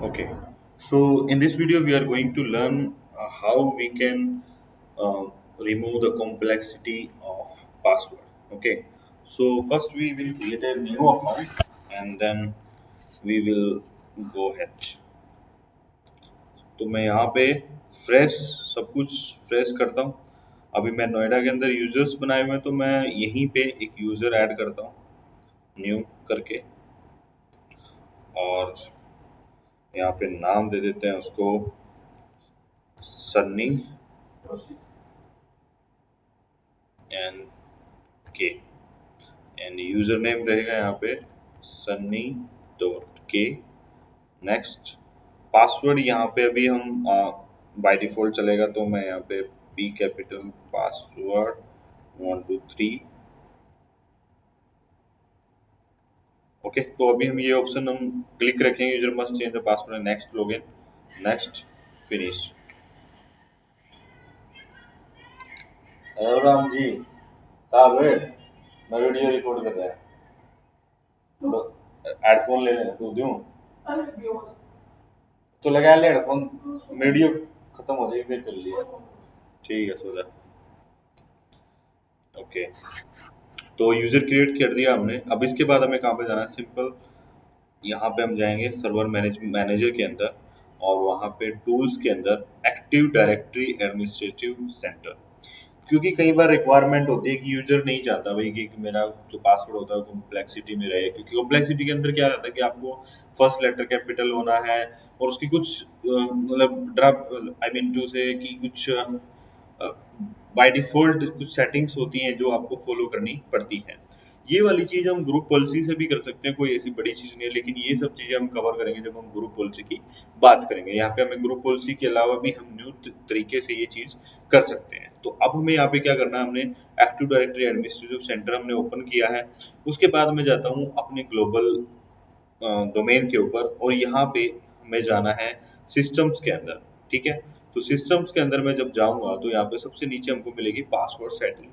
Okay, so in this video, we are going to learn how we can uh, remove the complexity of password. Okay, so first we will create a new account and then we will go ahead. तो मैं यहाँ पे fresh सब कुछ fresh करता हूँ। अभी मैं नोएडा के अंदर यूजर्स बनाए हुए हैं तो मैं यहीं पे एक यूज़र ऐड करता हूँ न्यू करके और यहाँ पे नाम दे देते हैं उसको सन्नी एंड के एंड यूजर नेम रहेगा यहाँ पे सन्नी डॉट के। नेक्स्ट पासवर्ड यहाँ पे अभी हम बाय डिफॉल्ट चलेगा तो मैं यहाँ पे पी कैपिटल पासवर्ड 123। ओके, तो अभी हम ये ऑप्शन हम क्लिक रखेंगे user must change the password next login next finish. Hello Ram ji साहब है, मैं वीडियो रिकॉर्ड कर रहा है तो हेडफोन ले लेना तो दूं तो लगा ले हेडफोन, वीडियो खत्म हो जाएगी फिर कर लिया। ठीक है सोचा। ओके, तो यूजर क्रिएट कर दिया हमने। अब इसके बाद हमें कहाँ पे जाना है? सिंपल यहाँ पे हम जाएंगे सर्वर मैनेजर के अंदर और वहाँ पे टूल्स के अंदर एक्टिव डायरेक्टरी एडमिनिस्ट्रेटिव सेंटर। क्योंकि कई बार रिक्वायरमेंट होती है कि यूजर नहीं चाहता भाई कि मेरा जो पासवर्ड होता है कॉम्प्लेक्सिटी में रहे, क्योंकि कॉम्प्लेक्सिटी के अंदर क्या रहता है कि आपको फर्स्ट लेटर कैपिटल होना है और उसकी कुछ मतलब ड्राफ्ट आई मीन टू से कि कुछ बाय डिफॉल्ट कुछ सेटिंग्स होती हैं जो आपको फॉलो करनी पड़ती हैं। ये वाली चीज़ हम ग्रुप पॉलिसी से भी कर सकते हैं, कोई ऐसी बड़ी चीज़ नहीं है, लेकिन ये सब चीज़ें हम कवर करेंगे जब हम ग्रुप पॉलिसी की बात करेंगे। यहाँ पे हमें ग्रुप पॉलिसी के अलावा भी हम न्यू तरीके से ये चीज़ कर सकते हैं। तो अब हमें यहाँ पे क्या करना है, हमने एक्टिव डायरेक्टरी एडमिनिस्ट्रेटिव सेंटर हमने ओपन किया है। उसके बाद मैं जाता हूँ अपने ग्लोबल डोमेन के ऊपर और यहाँ पे हमें जाना है सिस्टम्स के अंदर। ठीक है, तो सिस्टम्स के अंदर मैं जब जाऊँगा तो यहाँ पे सबसे नीचे हमको मिलेगी पासवर्ड सेटिंग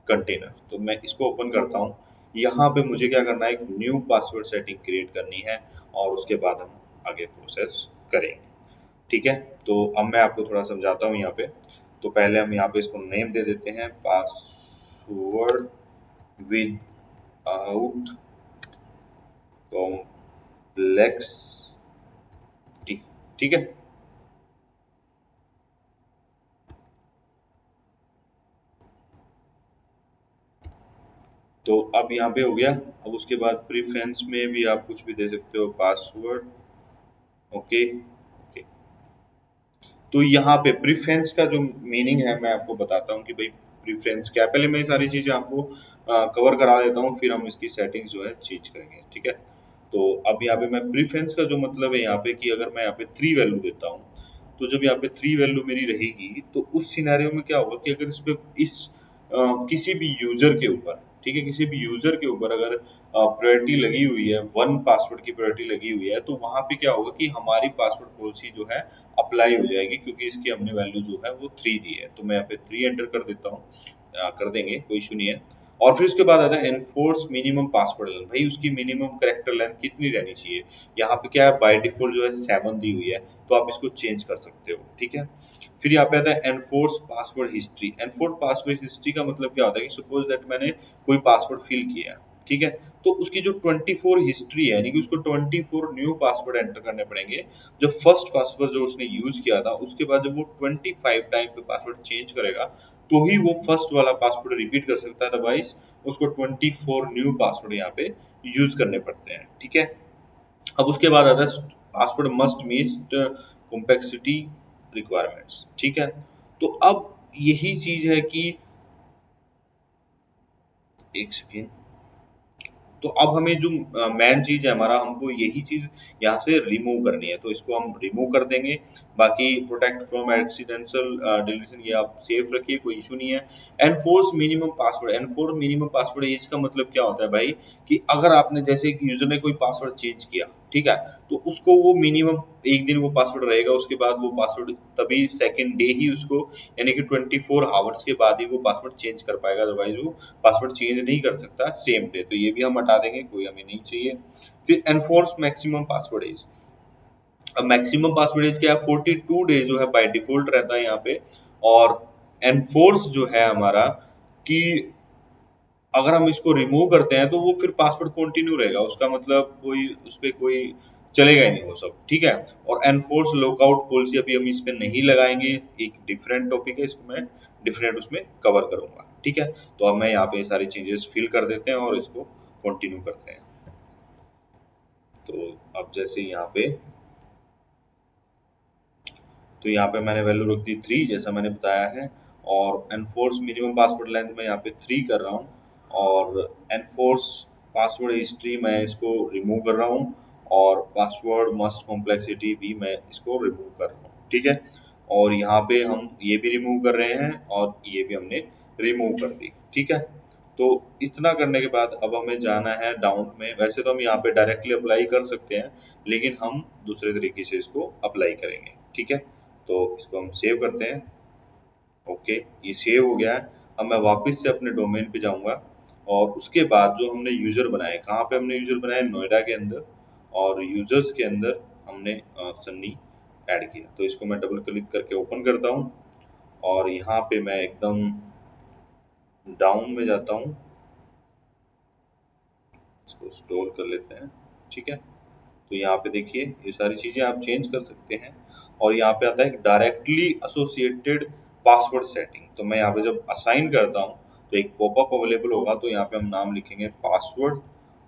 कंटेनर। तो मैं इसको ओपन करता हूँ। यहाँ पे मुझे क्या करना है, एक न्यू पासवर्ड सेटिंग क्रिएट करनी है और उसके बाद हम आगे प्रोसेस करेंगे। ठीक है, तो अब मैं आपको थोड़ा समझाता हूँ यहाँ पे। तो पहले हम यहाँ पे इसको नेम दे देते हैं पासवर्ड विद आउट कॉम्प्लेक्सिटी। ठीक है, तो अब यहाँ पे हो गया। अब उसके बाद प्रीफरेंस में भी आप कुछ भी दे सकते हो पासवर्ड। ओके ओके, तो यहाँ पे प्रीफरेंस का जो मीनिंग है मैं आपको बताता हूँ कि भाई प्रीफरेंस क्या है। पहले मैं ये सारी चीज़ें आपको कवर करा देता हूँ, फिर हम इसकी सेटिंग्स जो है चेंज करेंगे। ठीक है, तो अब यहाँ पे मैं प्रीफरेंस का जो मतलब है यहाँ पे कि अगर मैं यहाँ पे 3 वैल्यू देता हूँ तो जब यहाँ पे 3 वैल्यू मेरी रहेगी तो उस सिनेरियो में क्या होगा कि अगर इस पे इस किसी भी यूजर के ऊपर, ठीक है, किसी भी यूजर के ऊपर अगर प्रायोरिटी लगी हुई है, वन पासवर्ड की प्रायोरिटी लगी हुई है, तो वहां पे क्या होगा कि हमारी पासवर्ड पॉलिसी जो है अप्लाई हो जाएगी, क्योंकि इसकी हमने वैल्यू जो है वो 3 दी है। तो मैं यहाँ पे 3 एंटर कर देता हूँ, कर देंगे, कोई इशू नहीं है। और फिर उसके बाद आता है एनफोर्स मिनिमम पासवर्ड लेंथ। भाई उसकी मिनिमम करेक्टर लेंथ कितनी रहनी चाहिए? यहाँ पे क्या है, बाय डिफॉल्ट जो है 7 दी हुई है, तो आप इसको चेंज कर सकते हो। ठीक है, फिर यहाँ पे आता है enforce password history. Enforce password history का मतलब क्या होता है कि सपोज दैट मैंने कोई पासवर्ड फिल किया, ठीक है, तो उसकी जो 24 हिस्ट्री है, यानी कि उसको 24 न्यू पासवर्ड एंटर करने पड़ेंगे। जब फर्स्ट पासवर्ड जो उसने यूज किया था उसके बाद जब वो 25 टाइम पे पासवर्ड चेंज करेगा तो ही वो फर्स्ट वाला पासवर्ड रिपीट कर सकता है, अदरवाइज उसको 24 न्यू पासवर्ड यहाँ पे यूज करने पड़ते हैं। ठीक है, अब उसके बाद आता है password must meet complexity requirements. ठीक है, तो अब यही चीज है कि एक सेकेंड, तो अब हमें जो मेन चीज है हमारा, हमको यही चीज यहाँ से रिमूव करनी है, तो इसको हम रिमूव कर देंगे। बाकी प्रोटेक्ट फ्रॉम एक्सीडेंशियल डिलीशन ये आप सेफ रखिए, कोई इशू नहीं है। Enforce minimum password, enforce minimum password इसका मतलब क्या होता है भाई कि अगर आपने जैसे यूजर ने कोई पासवर्ड चेंज किया, ठीक है, तो उसको वो मिनिमम एक दिन वो पासवर्ड रहेगा, उसके बाद वो पासवर्ड तभी सेकेंड डे ही उसको, यानी कि 24 आवर्स के बाद ही वो पासवर्ड चेंज कर पाएगा, अदरवाइज वो पासवर्ड चेंज नहीं कर सकता सेम डे। तो ये भी हम हटा देंगे, कोई हमें नहीं चाहिए। फिर एनफोर्स मैक्सिमम पासवर्ड एज, अब मैक्सिमम पासवर्ड एज क्या है, 42 डेज जो है बाय डिफॉल्ट रहता है यहाँ पे। और एनफोर्स जो है हमारा कि अगर हम इसको रिमूव करते हैं तो वो फिर पासवर्ड कंटिन्यू रहेगा, उसका मतलब कोई उस पर कोई चलेगा ही नहीं वो सब, ठीक है। और एनफोर्स लॉकआउट पॉलिसी अभी हम इस पे नहीं लगाएंगे, एक डिफरेंट टॉपिक है, इसको मैं डिफरेंट उसमें कवर करूंगा, ठीक है। तो अब मैं यहाँ पे सारी चेंजेस फिल कर देते हैं और इसको कंटिन्यू करते हैं। तो अब जैसे यहाँ पे, तो यहाँ पे मैंने वैल्यू रख दी 3 जैसा मैंने बताया है। और एनफोर्स मिनिमम पासवर्ड लेंथ मैं यहाँ पे 3 कर रहा हूँ। और एनफोर्स पासवर्ड हिस्ट्री मैं इसको रिमूव कर रहा हूँ। और पासवर्ड मस्ट कॉम्प्लेक्सिटी भी मैं इसको रिमूव कर रहा हूँ, ठीक है। और यहाँ पे हम ये भी रिमूव कर रहे हैं और ये भी हमने रिमूव कर दी, ठीक है। तो इतना करने के बाद अब हमें जाना है डाउन में। वैसे तो हम यहाँ पे डायरेक्टली अप्लाई कर सकते हैं, लेकिन हम दूसरे तरीके से इसको अप्लाई करेंगे, ठीक है। तो इसको हम सेव करते हैं। ओके, ये सेव हो गया है। अब मैं वापस से अपने डोमेन पे जाऊंगा और उसके बाद जो हमने यूज़र बनाए, कहाँ पे हमने यूज़र बनाए, नोएडा के अंदर। और यूज़र्स के अंदर हमने सन्नी ऐड किया। तो इसको मैं डबल क्लिक करके ओपन करता हूँ और यहाँ पे मैं एकदम डाउन में जाता हूँ, इसको स्क्रॉल कर लेते हैं, ठीक है। तो यहाँ पे देखिए ये सारी चीज़ें आप चेंज कर सकते हैं। और यहाँ पे आता है डायरेक्टली एसोसिएटेड पासवर्ड सेटिंग। तो मैं यहाँ पे जब असाइन करता हूँ तो एक पॉपअप अवेलेबल होगा, तो यहाँ पे हम नाम लिखेंगे पासवर्ड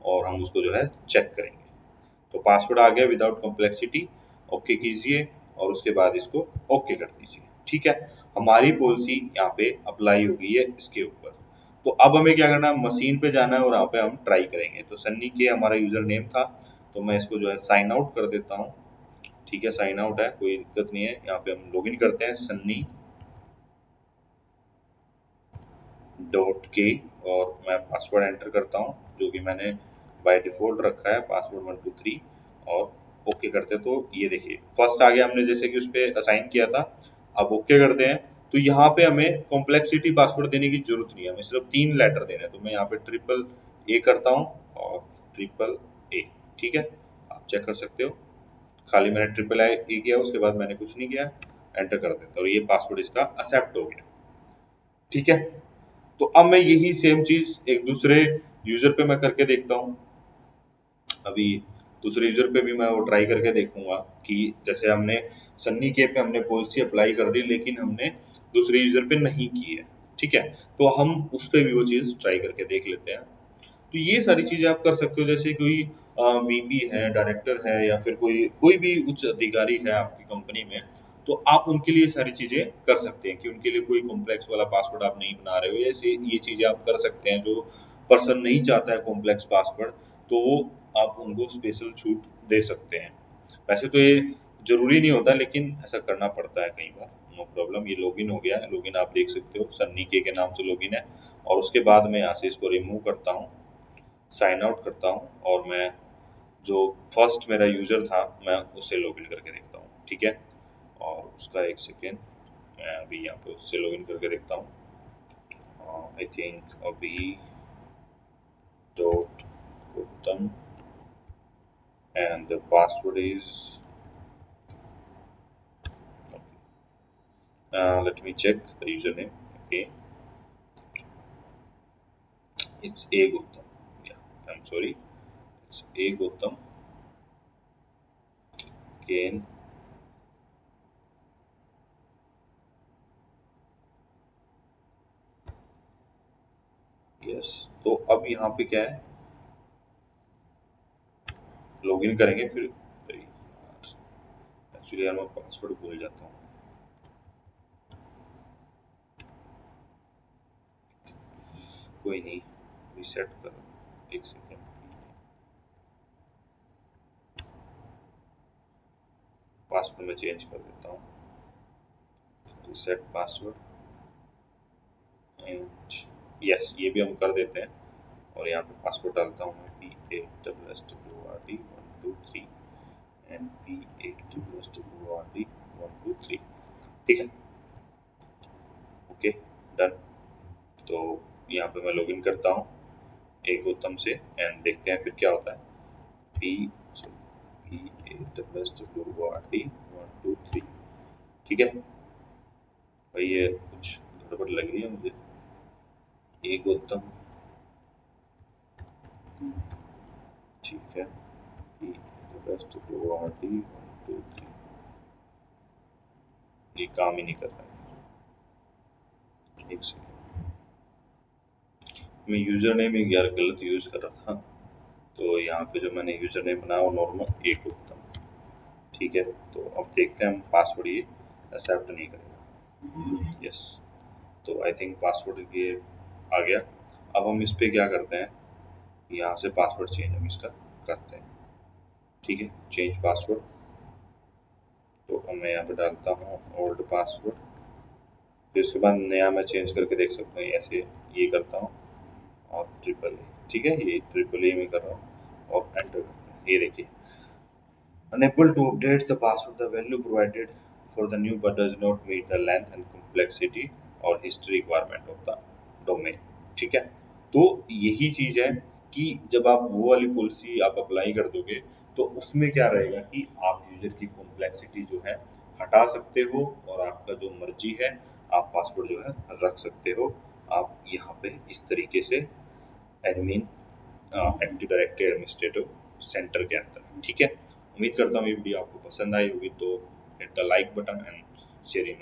और हम उसको जो है चेक करेंगे। तो पासवर्ड आ गया विदाउट कॉम्प्लेक्सिटी, ओके कीजिए और उसके बाद इसको ओके कर दीजिए, ठीक है। हमारी पॉलिसी यहाँ पे अप्लाई हो गई है इसके ऊपर। तो अब हमें क्या करना है, मशीन पे जाना है और यहाँ पे हम ट्राई करेंगे। तो सन्नी के हमारा यूजर नेम था, तो मैं इसको जो है साइन आउट कर देता हूँ, ठीक है। साइन आउट है, कोई दिक्कत नहीं है। यहाँ पे हम लॉगिन करते हैं सन्नी डॉट के और मैं पासवर्ड एंटर करता हूँ जो कि मैंने बाय डिफॉल्ट रखा है, पासवर्ड 123। और ओके करते हैं। तो ये देखिए फर्स्ट आ गया, हमने जैसे कि उस पर असाइन किया था। अब ओके करते हैं। तो यहाँ पे हमें कॉम्प्लेक्सिटी पासवर्ड देने की जरूरत नहीं है, हमें सिर्फ 3 लेटर देने हैं। तो मैं यहाँ पे ट्रिपल ए करता हूँ और ट्रिपल ए, ठीक है। आप चेक कर सकते हो, खाली मैंने ट्रिपल ए किया, उसके बाद मैंने कुछ नहीं किया, एंटर कर देता और ये पासवर्ड इसका एक्सेप्ट हो गया, ठीक है। तो अब मैं यही सेम चीज एक दूसरे यूजर पे मैं करके देखता हूँ। अभी दूसरे यूजर पे भी मैं वो ट्राई करके देखूंगा कि जैसे हमने सन्नी के पे हमने पॉलिसी अप्लाई कर दी, लेकिन हमने दूसरे यूजर पे नहीं की है, ठीक है। तो हम उस पे भी वो चीज ट्राई करके देख लेते हैं। तो ये सारी चीजें आप कर सकते हो। जैसे कोई वीपी है, डायरेक्टर है, या फिर कोई कोई भी उच्च अधिकारी है आपकी कंपनी में, तो आप उनके लिए सारी चीजें कर सकते हैं कि उनके लिए कोई कॉम्प्लेक्स वाला पासवर्ड आप नहीं बना रहे हो। ऐसे ये चीजें आप कर सकते हैं। जो पर्सन नहीं चाहता है कॉम्प्लेक्स पासवर्ड, तो वो आप उनको स्पेशल छूट दे सकते हैं। वैसे तो ये जरूरी नहीं होता, लेकिन ऐसा करना पड़ता है कई बार। नो प्रॉब्लम, ये लॉगिन हो गया है। लॉगिन आप देख सकते हो, सन्नी के नाम से लॉगिन है। और उसके बाद मैं यहाँ से इसको रिमूव करता हूँ, साइन आउट करता हूँ और मैं जो फर्स्ट मेरा यूज़र था मैं उससे लॉगिन करके देखता हूँ, ठीक है। और उसका एक सेकेंड, मैं अभी यहाँ पे उससे लॉगिन करके देखता हूँ। आई थिंक अभी डॉट उत्तम and the password is, let me check the username. Okay, it's A Gautam. Yeah, I'm sorry, it's A Gautam. Again, yes. तो अब यहाँ पे क्या है, लॉगिन करेंगे फिर। एक्चुअली यार मैं पासवर्ड भूल जाता हूँ, कोई नहीं, रिसेट करो, एक सेकेंड। पासवर्ड में चेंज कर देता हूँ, रिसेट पासवर्ड एंड यस, ये भी हम कर देते हैं। और यहाँ पे पासवर्ड डालता हूँ मैं PASSWRD123 एंड PASSWRD123, ठीक है। Okay, done. तो यहाँ पे मैं लॉगिन करता हूँ एक गौतम से एंड देखते हैं फिर क्या होता है। PASSWRD SWORD 1 2 3। ठीक है भाई, ये कुछ गड़बड़ लग रही है मुझे। एक गौतम, ठीक है, SWORD 1 2 3। ये काम ही नहीं कर रहा है। एक सेकेंड, मैं यूजर नेम एक यार गलत यूज कर रहा था। तो यहाँ पे जो मैंने यूजर नेम बनाया वो नॉर्मल एक उत्तम। ठीक है, तो अब देखते हैं हम पासवर्ड ये एक्सेप्ट नहीं करेगा। यस, तो आई थिंक पासवर्ड ये आ गया। अब हम इस पे क्या करते हैं, यहाँ से पासवर्ड चेंज हम इसका करते हैं। ठीक है, चेंज पासवर्ड, तो मैं यहाँ पे डालता हूँ ओल्ड पासवर्ड। फिर उसके बाद नया मैं चेंज करके देख सकता हूँ, ऐसे ये करता हूँ और ट्रिपल ए। ठीक है, ये ट्रिपल ए में कर रहा हूँ और एंटर करता हूँ। ये देखिए, unable to update the password, the value provided for the new but does not meet the length and complexity or history requirement of the domain। ठीक है, तो यही चीज है कि जब आप वो वाली पॉलिसी आप अप्लाई कर दोगे तो उसमें क्या रहेगा कि आप यूजर की कॉम्प्लेक्सिटी जो है हटा सकते हो और आपका जो मर्जी है आप पासवर्ड जो है रख सकते हो। आप यहाँ पे इस तरीके से admin active directory administrative centre के अंदर। ठीक है, उम्मीद करता हूँ ये वीडियो आपको पसंद आई होगी, तो hit the like button and share in